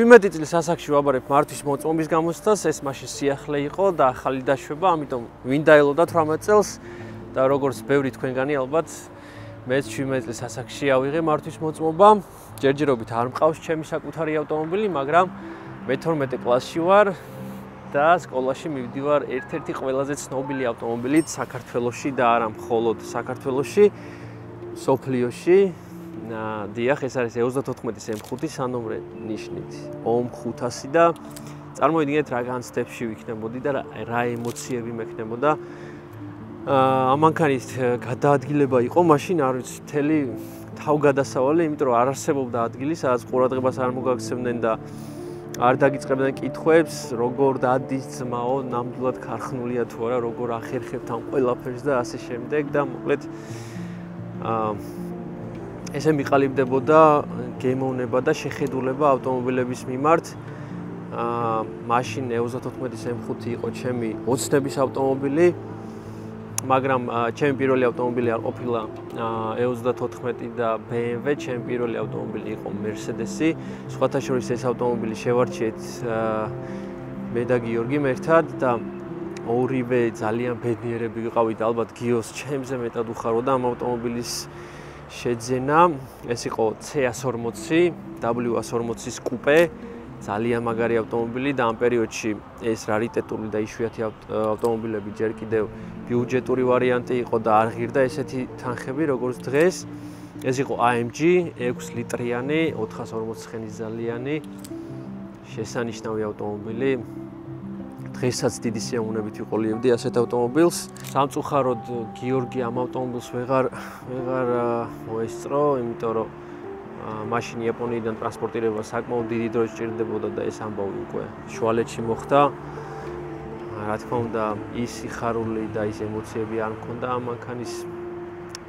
17 წლის ასაკში ვაბარებ მართვის მოწმობის გამოცდას, ეს მაშინ სიახლე იყო და ახალი დაშვება, ამიტომ ვინ დაელოდა 18 წელს და როგორც ბევრი თქვენგანი ალბათ მეც 17 წლის ასაკში ავიღე მართვის მოწმობა. ჯერჯერობით არ მყავს ჩემი საკუთარი ავტომობილი, მაგრამ მე 12 კლასში ვარ და სკოლაში მივდივარ ერთ-ერთი ყველაზე ცნობილი ავტომობილით საქართველოში და არა მხოლოდ საქართველოში, სოფლიოში. დიახ, ეს არის 34 M5 სანომრე ნიშნით OM500 და წარმოიდგინეთ რა განცდებში ვიქნებოდი და რა ემოციები მექნებოდა. ამანქანის გადაადგილება იყო მაშინ არ ვიცი მთელი თავგადასავალი, იმიტომ რომ არ არსებობდა ადგილი, სადაც ყურადღებას არ მოგაქცევდნენ და არ დაგიწყებდნენ კითხვებს, როგორ დადის ძმაო, ნამდვილად ქარხნულია თუ არა, როგორ ახერხებთ ამ ყველაფერს და ასე შემდეგ და მოკლედ ესე მიყალიბდებოდა გემოვნება და შეხედულება ავტომობილების მიმართ. მაშინ 34 M5 იყო ჩემი ოცნების ავტომობილი, მაგრამ ჩემი პირველი ავტომობილი არ ყოფილა E34 და BMW, ჩემი პირველი ავტომობილი იყო Mercedes-ი. სხვათა შორის ეს ავტომობილი შევარჩიეთ მე და გიორგიმ ერთად და ორივე ძალიან ბედნიერები ვიყავით, ალბათ გიოს ჩემზე მეტად უხაროდა ამ ავტომობილის შეძენა. ეს იყო C140, W140-ის კუპე, ძალიან მაგარი ავტომობილი და ამ პერიოდში ეს რარიტეტული და იშვიათი ავტომობილები ჯერ კიდევ ბიუჯეტური ვარიანტი იყო და არ ღირდა ესეთი თანხები როგორც დღეს. ეს იყო AMG 6 ლიტრიანი, 440 ცხენისძალიანი შესანიშნავი ავტომობილი. დღესაც დიდი სიამოვნებით ვიყოლიებდი ასეთ ავტომობილს. სამწუხაროდ გიორგი ამ ავტომობილს ვეღარ მოესწრო, იმიტომ რომ მაშინ იაპონიიდან ტრანსპორტირება საკმაოდ დიდი დრო სჭირდებოდა და ეს ამბავი უკვე შუალედში მოხდა. რა თქმა უნდა, ის სიხარული და ის ემოციები არ მქონდა ამ მანქანის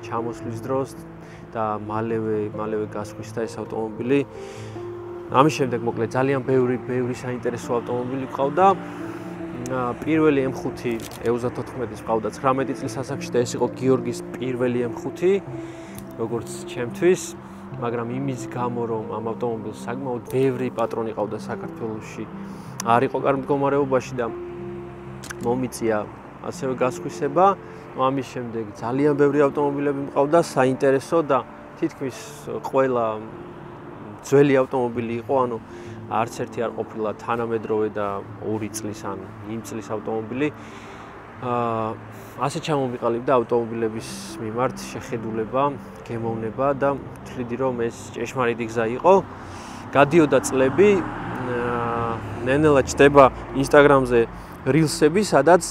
ჩამოსვლის დროს და მალევე გასხვისდა ეს ავტომობილი. ამის შემდეგ მოკლედ ძალიან ბევრი საინტერესო ავტომობილი ყავდა. პირველი M5 E34-ის ყავდა 19 წლის ასაკში და ეს იყო გიორგის პირველი M5, როგორც ჩემთვის, მაგრამ იმის გამო რომ ამ ავტომობილს საკმაოდ ბევრი პატრონი ყავდა საქართველოში, არ იყო კარგ მდგომარეობაში და მომიწია ასევე გასხვისება. ამის შემდეგ ძალიან ბევრი ავტომობილები მყავდა საინტერესო და თითქმის ყველა ძველი ავტომობილი იყო, ანუ არც ერთი არ ყოფილა თანამედროვე და 2 წლის ან იმ წლის ავტომობილი. ასე ჩამომიყალიბდა ავტომობილების მიმართ შეხედულება, გემოვნება და ვთვლიდი რომ ეს ჭეშმარიტი გზა იყო. გადიოდა წლები, ნენელა ჩდება Instagram-ზე rilsები, სადაც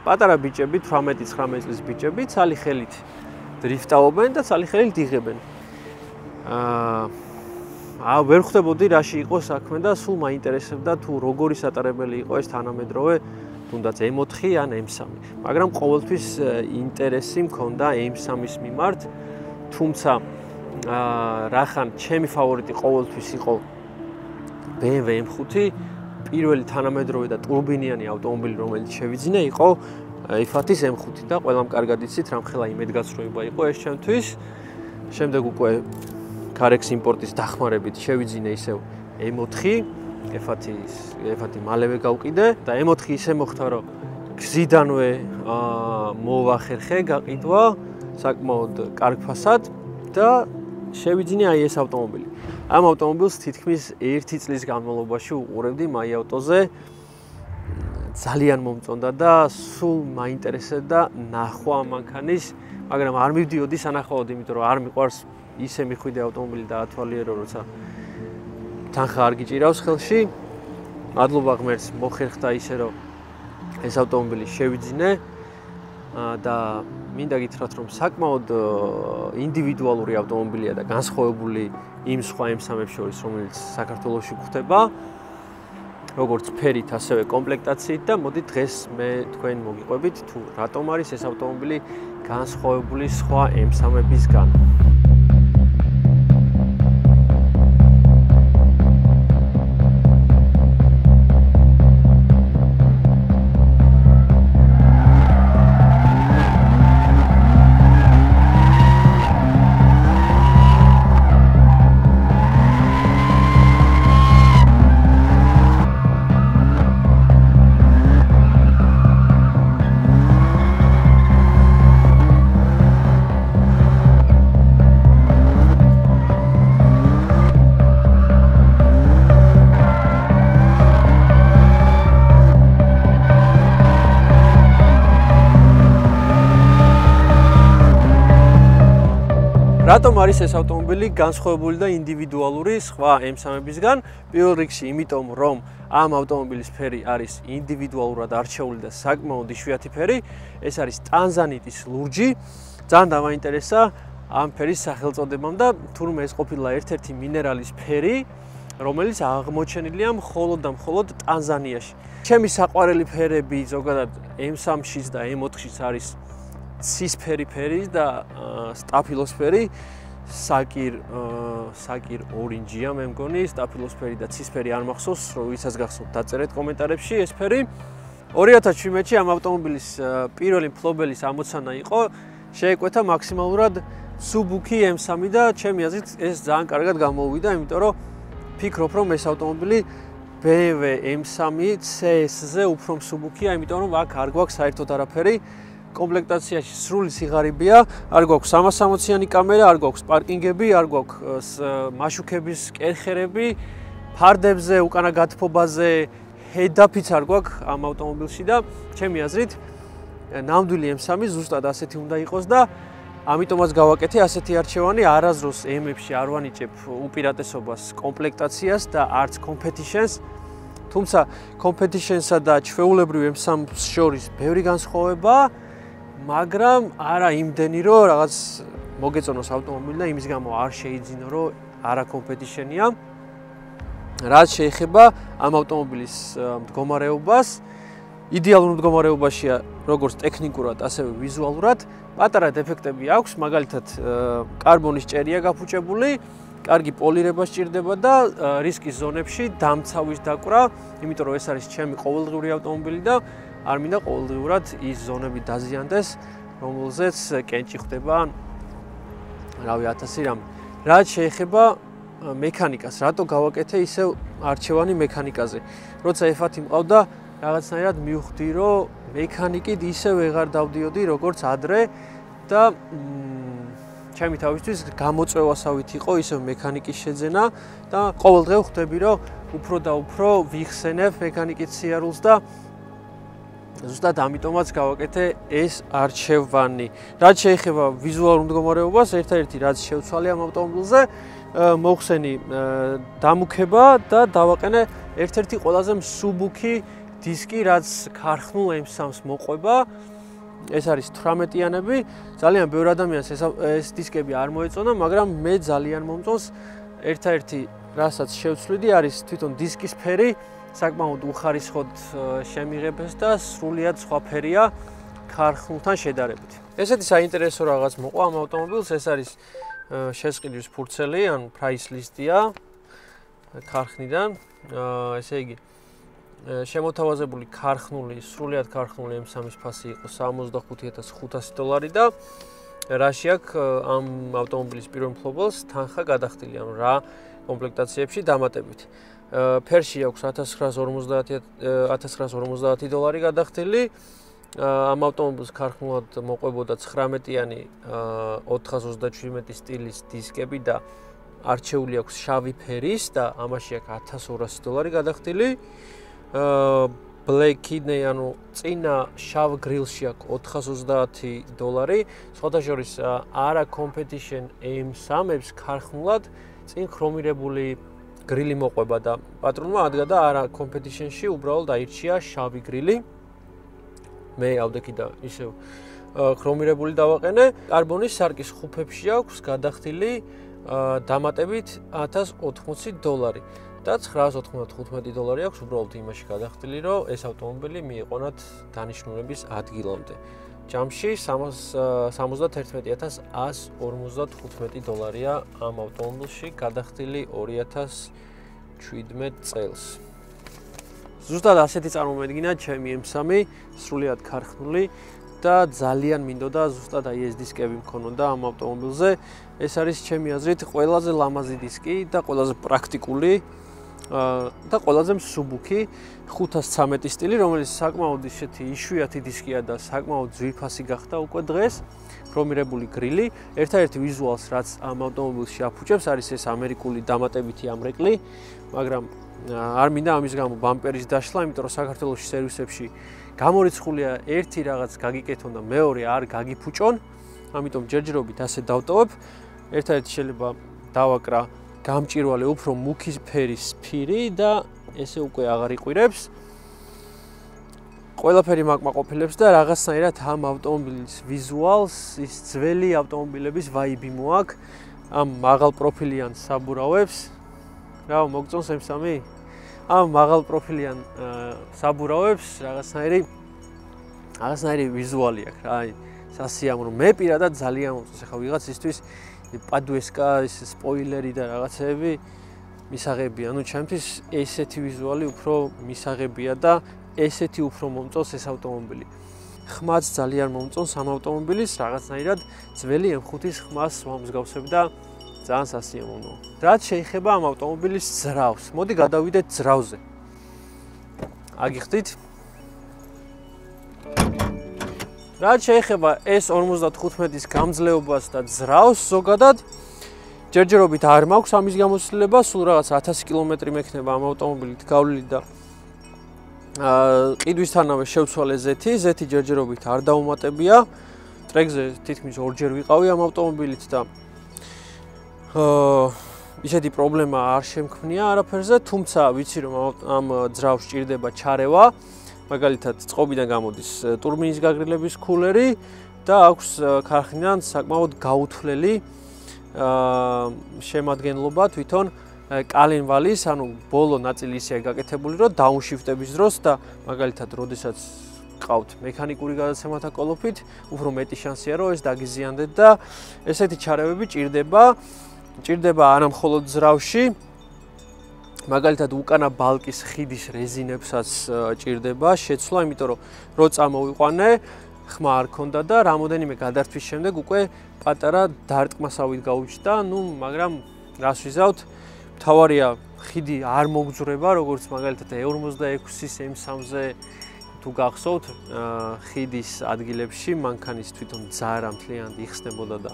პატარა ბიჭები, 18-19 წლის ბიჭები ცალი ხელით დრიფტაობენ და ცალი ხელით იღებენ. ვერ ხვდებოდი რაში იყო საქმე და სულ მაინტერესებდა თუ როგორი სატარებელი იყო ეს თანამედროვე, თუნდაც M4 ან M3. მაგრამ ყოველთვის ინტერესი მქონდა M3-ის მიმართ, თუმცა რახან ჩემი ფავორიტი ყოველთვის იყო BMW M5, პირველი თანამედროვე და ტურბინიანი ავტომობილი, რომელიც შევიძინე, იყო EFAT-ის M5 და ყველამ კარგად იცით, რამხელა იმედგაცრუება იყო ეს ჩემთვის. შემდეგ უკვე Carex იმპორტის დახმარებით შევიძინე ისევ M4, EFAT მალევე გავყიდე და M4 ისე მოხდა, რომ გზიდანვე მოვახერხე გაყიდვა საკმაოდ კარგ ფასად და შევიძინე აი ეს ავტომობილი. ამ ავტომობილს თითქმის 1 წლის განმავლობაში უყურებდი MyAuto-ზე. ძალიან მომწონდა და სულ მაინტერესებდა ნახვა ამ მანქანის, მაგრამ არ მივდიოდი სანახავად, იმიტომ რომ არ მიყვარს ისე მიხვიდე ავტომობილი და ათვალიერო, როცა თანხა არ გიჭირავს ხელში. მადლობა ღმერთს, მოხერხდა ისე, რომ ეს ავტომობილი შევიძინე და მინდა გითხრათ, რომ საკმაოდ ინდივიდუალური ავტომობილია და განსხვავებული იმ სხვა M3-ებს შორის, რომელიც საქართველოში გვხვდება, როგორც ფერით, ასევე კომპლექტაციით და მოდით დღეს მე თქვენ მოგიყვებით, თუ რატომ არის ეს ავტომობილი განსხვავებული სხვა M3-ებისგან. რატომ არის ეს ავტომობილი განსხვავებული და ინდივიდუალური სხვა M3-ებისგან? პირველ რიგში, იმიტომ რომ ამ ავტომობილის ფერი არის ინდივიდუალურად არჩეული და საკმაოდ იშვიათი ფერი. ეს არის ტანზანიტის ლურჯი. ძალიან დამაინტერესა ამ ფერის სახელწოდებამ და თურმე ეს ყოფილა ერთ-ერთი მინერალის ფერი, რომელიც აღმოჩენილია მხოლოდ და მხოლოდ ტანზანიაში. ჩემი საყვარელი ფერები ზოგადად M3-შიც და M4-შიც არის ცისფერი ფერი და სტაფილოსფერი, საკირ ორინჯია მე მგონი, სტაფილოსფერი და ცისფერი არ მახსოვს, რომ ვისაც გახსოვთ დაწერეთ კომენტარებში ეს ფერი. 2017-ში ამ ავტომობილის პირველი მფლობელის ამოცანა იყო შეეკვეთა მაქსიმალურად Suzuki M3 და ჩემი აზრით ეს ძალიან კარგად გამოუვიდა, იმიტომ რომ ფიქრობ რომ ეს ავტომობილი BMW M3 CS-ზე უფრო მსუბუქია, იმიტომ რომ აქ არ გვაქვს საერთოდ არაფერი. კომპლექტაციაში სრული სიღარიბეა, არ გვაქვს 360-იანი კამერა, არ გვაქვს პარკინგები, არ გვაქვს მაშუქების კერხერები, ფარდებზე, უკანა გათბობაზე ჰედაფიც არ გვაქვს ამ ავტომობილში და ჩემი აზრით ნამდვილი M3 ზუსტად ასეთი უნდა იყოს და ამიტომაც გავაკეთე ასეთი არჩევანი, არასდროს M-ებში არ ვანიჭებ უპირატესობას კომპლექტაციას და არც competition-ს. თუმცა competition-სა და ჩვეულებრივ M3-ს შორის ბევრი განსხვავებაა, მაგრამ არა იმდენი, რომ რაღაც მოგეწონოს ავტომობილი და იმის გამო არ შეიძინო, რომ არა competition-ია. რაც შეეხება ამ ავტომობილის მდგომარეობას, იდეალურ მდგომარეობაშია როგორც ტექნიკურად, ასევე ვიზუალურად. პატარა დეფექტები აქვს, მაგალითად, კარბონის ჭერია გაფუჭებული, კარგი პოლირება სჭირდება და რისკის ზონებში დამცავის დაკვრა, იმიტომ რომ ეს არის ჩემი ყოველდღიური ავტომობილი და არ მინდა ყოველდღიურად ის ზონები დაზიანდეს, რომელზეც კენჭი ხდება, რავი, 1000 რამე. რაც შეეხება მექანიკას, რატო გავაკეთე ისევ არჩევანი მექანიკაზე? როცა F1 მყავდა, რაღაცნაირად მივხვდი, რომ მექანიკით ისევ ვეღარ დავდიოდი, როგორც ადრე და ჩემი თავისთვის გამოწვევასავით იყო ისევ მექანიკის შეძენა და ყოველდღე ვხვდები, რომ უფრო და უფრო ვიხსენებ მექანიკის სიარულს და ზუსტად ამიტომაც გავაკეთე ეს არჩევანი. რაც შეეხება ვიზუალურ მდგომარეობას, ერთ-ერთი რაც შევცვალე ამ ავტომობილზე, მოვხსენი დამუქება და დავაყენე ერთ-ერთი ყველაზე მსუბუქი დისკი, რაც ქარხნულ M3-ს მოყვება. ეს არის 18-იანები. ძალიან ბევრ ადამიანს ეს დისკები არ მოეწონა, მაგრამ მე ძალიან მომწონს. ერთ-ერთი, რასაც შევცვლიდი, არის თვითონ დისკის ფერი, საკმაოდ უხარისხოდ შემიღებს და სრულიად სხვა ფერია ქარხნულთან შედარებით. ესეთი საინტერესო რაღაც მოყვა ამ ავტომობილს, ეს არის შესყიდვის ფურცელი, ან price list-ია ქარხნიდან. ესე იგი შემოთავაზებული ქარხნული, სრულიად ქარხნული M3-ის ფასი იყო $75,500 და რაში აქვს ამ ავტომობილის პირველ მფლობელს თანხა გადახდილი, ანუ რა კომპლექტაციებში დამატებით. ფერში აქვს $1950 გადახდილი. ამ ავტომობილს ქარხნულად მოყვებოდა 19-იანი 427 სტილის დისკები და არჩეული აქვს შავი ფერის და ამაში აქვს $1200 გადახდილი. ბლეკინე, ანუ წინა შავ გრილში აქვს $430. სხვადასხვა არა competition M3-ებს ქარხნულად წინ ქრომირებული გრილი მოყვება და პატრონმა ადგა და არა competition-ში უბრალოდ აირჩია შავი გრილი. მე ავდექი და ისევ ქრომირებული დავაყენე. კარბონის სარკის ხუფებში აქვს გადახდილი დამატებით $1080 და $995 აქვს უბრალოდ იმაში გადახდილი, რომ ეს ავტომობილი მიიყვანათ დანიშნულების ადგილამდე. ჯამში $71,155-ია ამ ავტომობილში გადახდილი 2017 წელს. ზუსტად ასეთი წარმომედგინა ჩემი M3, სრულიად ქარხნული და ძალიან მინდოდა ზუსტად აი ეს დისკები მქონოდა ამ ავტომობილზე. ეს არის ჩემი აზრით ყველაზე ლამაზი დისკი და ყველაზე პრაქტიკული და ყველაზე მსუბუქი 513 სტილი, რომელიც საკმაოდ ისეთი იშვიათი დისკია და საკმაოდ ძვირფასი გახდა უკვე დღეს. ქრომირებული გრილი, ერთ-ერთი ვიზუალს, რაც ამ ავტომობილში აფუჭებს, არის ეს ამერიკული დამატებითი ამრეკლი, მაგრამ არ მინდა ამის გამო ბამპერის დაშლა, იმიტომ რომ საქართველოს სერვისებში გამორიცხულია ერთი რაღაც გაგიკეთონ და მეორე არ გაგიფუჭონ, ამიტომ ჯერჯერობით ასე დავტოვებ. ერთადერთი შეიძლება დავაკრა გამჭვირვალე უფრო მუქი ფერის ფირი და ესე უკვე აღარ იყვირებს. ყველაფერი მაკმაყოფილებს და რაღაცნაირად ამ ავტომობილის ვიზუალს ის ძველი ავტომობილების ვაიბი მოაქვს ამ მაღალ პროფილიან საბურავებს. რა მოგწონს M3? ამ მაღალ პროფილიან საბურავებს რაღაცნაირი ვიზუალი აქვს რა. აი სასიამოვნო. მე პირადად ძალიან მომწონს. ახლა ვიღაცისთვის პადუესკა ის სპოილერი და რაღაცეები მისაღებია. ანუ ჩემთვის ესეთი ვიზუალი უფრო მისაღებია და ესეთი უფრო მომწონს ეს ავტომობილი. ხმაც ძალიან მომწონს ამ ავტომობილის, რაღაცნაირად ძველი M5-ის ხმას მომსგავსებდა ძალიან სასიამოვნო. რაც შეეხება ამ ავტომობილის ძრავს, მოდი გადავიდეთ ძრავზე. აგიხდით? რაც შეეხება S55-ის გამძლეობას და ძრავს ზოგადად, ჯერჯერობით არ მაქვს ამის გამოცდილება, სულ რაღაც 1000 კილომეტრი მექნება ამ ავტომობილით გავლილი და ყიდვისთანავე შევცვალე ზეთი ჯერჯერობით არ დაუმატებია. ტრეკზე თითქმის ორჯერ ვიყავი ამ ავტომობილით და ისეთი პრობლემა არ შემქმნია არაფერზე, თუმცა ვიცი რომ ამ ძრავს ჭირდება ჩარევა. მაგალითად, წყობიდან გამოდის ტურბინის გაგრილების კულერი და აქვს ქარხნიდან საკმაოდ გაუთვლელი შემადგენლობა თვითონ კალენვალის, ანუ ბოლო ნაწილი ისეა გაკეთებული, რომ დაუნშიფტების დროს და მაგალითად, როდესაც ყავთ მექანიკური გადაცემათა კოლოფით, უფრო მეტი შანსია, რომ ეს დაგიზიანდეთ და ესეთი ჩარევები ჭირდება არა მხოლოდ ძრავში, მაგალითად უკანა ბალკის ხიდის რეზინებსაც ჭირდება შეცვლა, იმიტომ რომ რო წამოვიყვანე, ხმა არ ქონდა და რამოდენიმე გადართვის შემდეგ უკვე პატარა დარტყმასავით გაუჩნდა, მაგრამ რას ვიზავთ, მთავარია ხიდი არ მოგძვრება, როგორც მაგალითად E46-ის M3-ზე თუ გახსოვთ, ხიდის ადგილებში მანქანის თვითონ ძარა მთლიანად იხსნებოდა და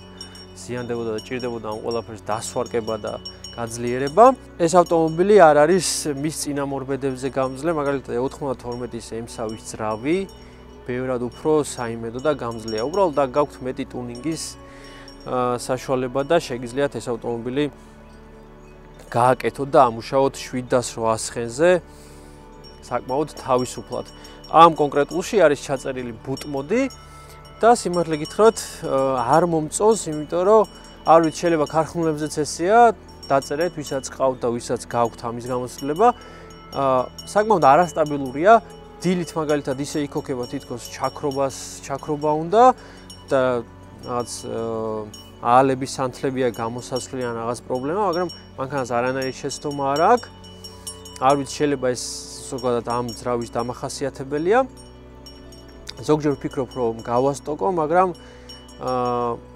ზიანდებოდა და ჭირდებოდა ამ ყველაფერს დასვარკება და გაძლიერება. ეს ავტომობილი არ არის მის წინამორბედებზე გამძლე, მაგალითად E92-ის M3-ის ძრავი ბევრად უფრო საიმედო და გამძლეა. უბრალოდ აქ გაქვთ მეტი ტუნინგის საშუალება და შეგიძლიათ ეს ავტომობილი გააკეთოთ და ამუშაოთ 708 ცხენზე საკმაოდ თავისუფლად. ამ კონკრეტულში არის ჩაწერილი boot mode და სიმართლე გითხრათ არ მომწონს, იმიტომ რომ არ ვიცი, შეიძლება ქარხნულებზეც ესეა, დაწერეთ, ვისაც ყავთ და ვისაც გაქვთ ამის გამოცდილება. საკმაოდ არასტაბილურია, დილით მაგალითად ისე იქოქება თითქოს ჩაქრობა უნდა და რაღაც აალების სანთლებია გამოსასვლელი ან რაღაც პრობლემა, მაგრამ მანქანას არანაირი შეცდომა არ აქვს. არ ვიცი, შეიძლება ეს ზოგადად ამ ძრავის დამახასიათებელია. ზოგჯერ ვფიქრობ, რომ გავასტოკო, მაგრამ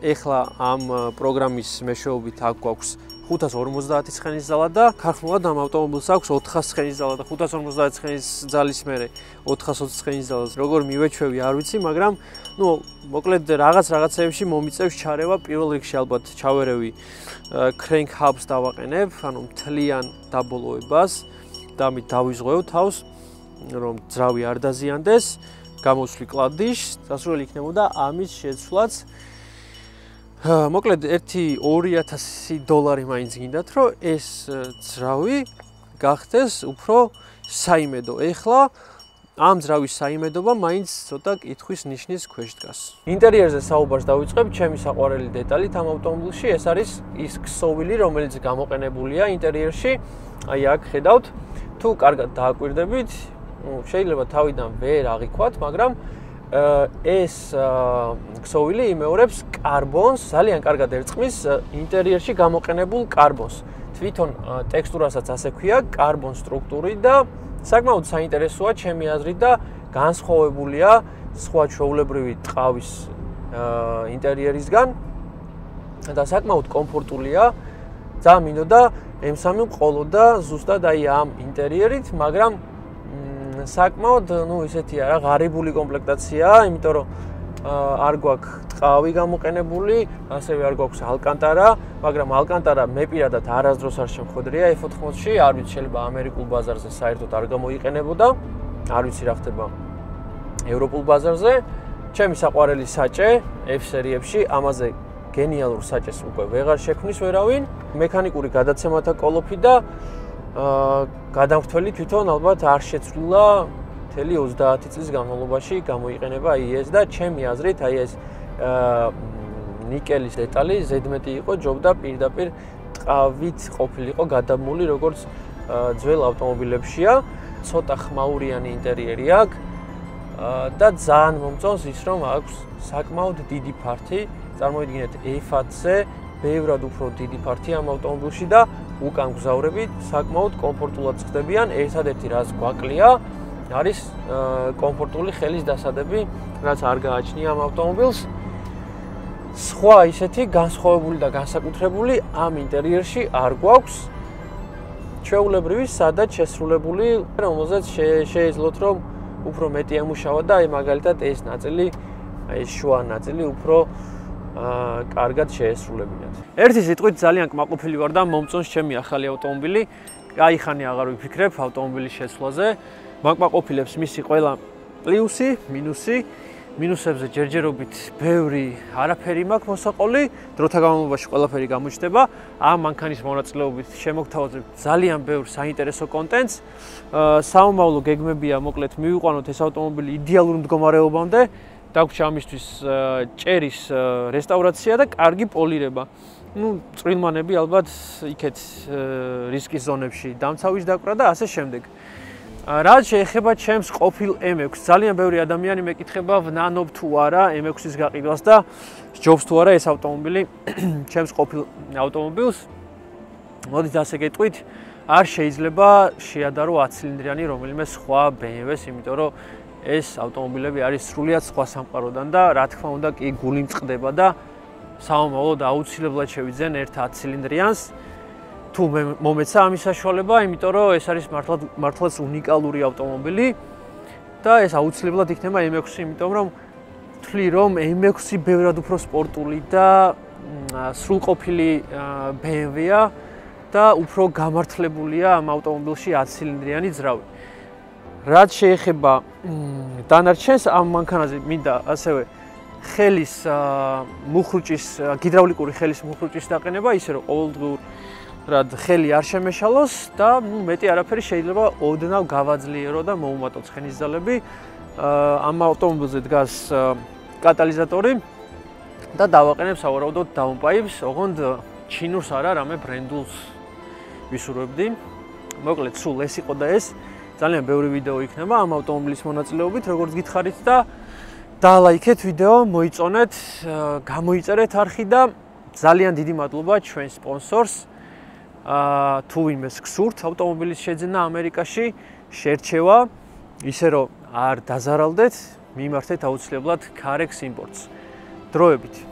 ეხლა ამ პროგრამის მეშვეობით აქ გვაქვს 550 ცხენის ზალა და ქარხნულად ამ ავტომობილს აქვს 400 ცხენის ზალა და 550 ცხენის ძალის მერე 420 ცხენის ზალას როგორ მივეჩვევი არ ვიცი, მაგრამ მოკლედ რაღაცეებში მომიწევს ჩარევა. პირველ რიგში ალბათ ჩავერევი crank hubs დავაყენებ, ანუ მთლიან დაბოლოებას და ამით დავიზღვევ თავს, რომ ძრავი არ დაზიანდეს. გამოსვლი კლადიშს, დასრულებული იქნებოდა ამის შეცვლაც. მოკლედ $1,000 მაინც გინდათ, რომ ეს ძრავი გახდეს უფრო საიმედო. ეხლა ამ ძრავის საიმედობა მაინც ცოტა კითხვის ნიშნის ქვეშ დგას. ინტერიერზე საუბარს დავიწყებ, ჩემი საყვარელი დეტალით ამ ავტომობილში ეს არის ის ქსოვილი, რომელიც გამოყენებულია ინტერიერში. აი აქ ხედავთ, თუ კარგად დააკვირდებით, შეიძლება თავიდან ვერ აღიქვათ, მაგრამ ეს ქსოვილი იმეორებს კარბონს, ძალიან კარგად ერწყმის ინტერიერში გამოყენებულ კარბონს. თვითონ ტექსტურასაც ასე ქვია, კარბონ სტრუქტური და საკმაოდ საინტერესოა ჩემი აზრით და განსხვავებულია სხვა ჩვეულებრივი ტყავის ინტერიერისგან და საკმაოდ კომფორტულია. ძალიან მინდოდა M3 ყოლოდა ზუსტად აი ამ ინტერიერით, მაგრამ საკმაოდ, ისეთია რა, ღარიბული კომპლექტაციაა, იმიტომ რომ არ გვაქვს ტყავი გამოყენებული, ასევე არ გვაქვს ალკანტარა, მაგრამ ალკანტარა მე პირადად არასდროს არ შემხვედრია F80-ში, არ ვიცი, შეიძლება ამერიკულ ბაზარზე საერთოდ არ გამოიყენებოდა, არ ვიცი რა ხდება ევროპულ ბაზარზე. ჩემი საყვარელი საჭე F სერიებში, ამაზე გენიალურ საჭეს უკვე ვეღარ შექმნის ვერავინ. მექანიკური გადაცემათა კოლოფი და გადამხდელი თვითონ ალბათ არ შეცვლილა მთელი 30 წლის განმავლობაში გამოიყენება ეს და ჩემი აზრით ეს ნიკელის დეტალი ზედმეტი იყო ჯობდა პირდაპირ ტყავით ყოფილიყო გადამული როგორც ძველ ავტომობილებშია. ცოტა ხმაურიანი ინტერიერი აქვს და ძალიან მომწონს ის რომ აქვს საკმაოდ დიდი ფართი. წარმოიდგინეთ F8-ზე ბევრად უფრო დიდი ფართი ამ ავტომობილში და უკან გზავრები საკმაოდ კომფორტულად ხდებიან. ერთადერთი რაც გვაკლია არის კომფორტული ხელის დასადები, რაც არ გააჩნია ამ ავტომობილს. სხვა ისეთი განსხვავებული და განსაკუთრებული ამ ინტერიერში არ გვაქვს. ჩვეულებრივი სადაც შესრულებული, რომელზეც შეეძლოთ რომ უფრო მეტი ემუშავა და მაგალითად ეს ნაწილი, ეს შუა ნაწილი უფრო კარგად შეესრულებინათ. ერთი სიტყვით ძალიან კმაყოფილი ვარ და მომწონს ჩემი ახალი ავტომობილი. კაი ხანი აღარ ვიფიქრებ ავტომობილის შეცვლაზე. მაკმაყოფილებს მისი ყველა პლუსი, მინუსი. მინუსებზე ჯერჯერობით ბევრი არაფერი მაქვს მოსაყოლი, დროთა განმავლობაში ყველაფერი გამოჩნდება. ამ მანქანის მონაწილეობით შემოგთავაზებთ ძალიან ბევრ საინტერესო კონტენტს. საომავლო გეგმებია, მოკლედ მივიყვანოთ ეს ავტომობილი იდეალურ მდგომარეობამდე. დაგვრჩა ამისთვის ჭერის რესტავრაცია და კარგი პოლირება. წვრილმანები ალბათ იქეთ რისკის ზონებში დამცავის დაკვრა და ასე შემდეგ. რაც შეეხება ჩემს ყოფილ M6, ძალიან ბევრი ადამიანი მეკითხება ვნანობ თუ არა M6-ის გაყიდვას და სჯობს თუ არა ეს ავტომობილი ჩემს ყოფილ ავტომობილს. მოდით ასე გეტყვით, არ შეიძლება შეადარო 10 ცილინდრიანი რომელიმე სხვა BMW-ს, იმიტომ რომ ეს ავტომობილები არის სრულიად სხვა სამყაროდან და რა თქმა უნდა კი გული მწყდება და საომავლოდ აუცილებლად შევიძენ ერთ 10 ცილინდრიანს. თუ მომეცა ამის საშუალება, იმიტომ რომ ეს არის მართლაც უნიკალური ავტომობილი და ეს აუცილებლად იქნება M6, იმიტომ რომ ვთვლი რომ M6 ბევრად უფრო სპორტული და სრულყოფილი BMW-ა და უფრო გამართლებულია ამ ავტომობილში 10 ცილინდრიანი ძრავი. რაც შეეხება დანარჩენს ამ მანქანაზე მინდა ასევე ხელის მუხრუჭის გიდრაულიკური ხელის მუხრუჭის დაყენება, ისე რომ ყოველდღურად ხელი არ შემეშალოს და მეტი არაფერი შეიძლება ოდნავ გავაძლიერო და მოუმატო ცხენის ძალები. ამ ავტომობილზე დგას კატალიზატორი და დავაყენებ სავარაუდოდ დაუნპაიპს, ოღონდ ჩინურს არა, რამე ბრენდულს ვისურვებდი. მოკლედ სულ ეს იყო და ეს ძალიან ბევრი ვიდეო იქნება ამ ავტომობილის მონაწილეობით, როგორც გითხარით და დალაიქეთ ვიდეო, მოიწონეთ, გამოიწერეთ არხი და ძალიან დიდი მადლობა ჩვენ სპონსორს. თუ ვინმეს გსურთ ავტომობილის შეძენა ამერიკაში, შერჩევა, ისე რომ არ დაზარალდეთ, მიმართეთ აუცილებლად CarX Imports. დროებით